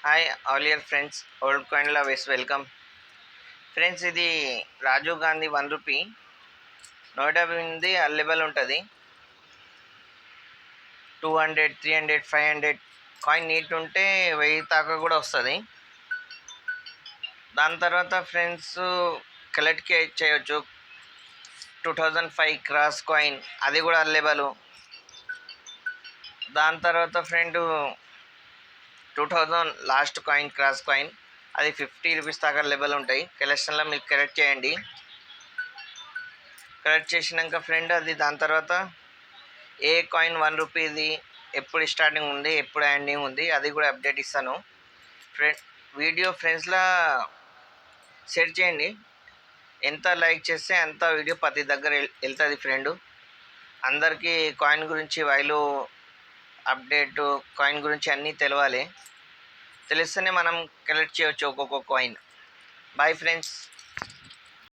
Hi all your friends, old coin lovers welcome. Friends, ఇది Rajiv Gandhi 1 rupee నోటా ఉంది. Available ఉంటుంది. 200, 300, 500 coin neat ఉంటే 1000 దాకా కూడా వస్తుంది. దాని తర్వాత ఫ్రెండ్స్ కలెక్ట్ చేయొచ్చు. 2005 క్రాస్ కాయిన్, అది కూడా అవైలబుల్. దాని తర్వాత friend 2000 last coin, cross coin, అది 50 రూపీస్ దాకా అవైలబుల్ ఉంటాయి. కలెక్షన్లో మీరు కలెక్ట్ చేయండి. కలెక్ట్ చేసినాక ఫ్రెండ్ అది దాని తర్వాత ఏ కాయిన్ 1 రూపీది ఎప్పుడు స్టార్టింగ్ ఉంది, ఎప్పుడు ఎండింగ్ ఉంది, అది కూడా అప్డేట్ ఇస్తాను. వీడియో ఫ్రెండ్స్లో షేర్ చేయండి. ఎంత లైక్ చేస్తే అంత వీడియో ప్రతి దగ్గర వెళ్తుంది ఫ్రెండ్. అందరికీ కాయిన్ గురించి వాల్యూ అప్డేట్, కాయిన్ గురించి అన్నీ తెలిస్తేనే మనం కలెక్ట్ చేయవచ్చు ఒక్కొక్క కాయిన్. Bye friends.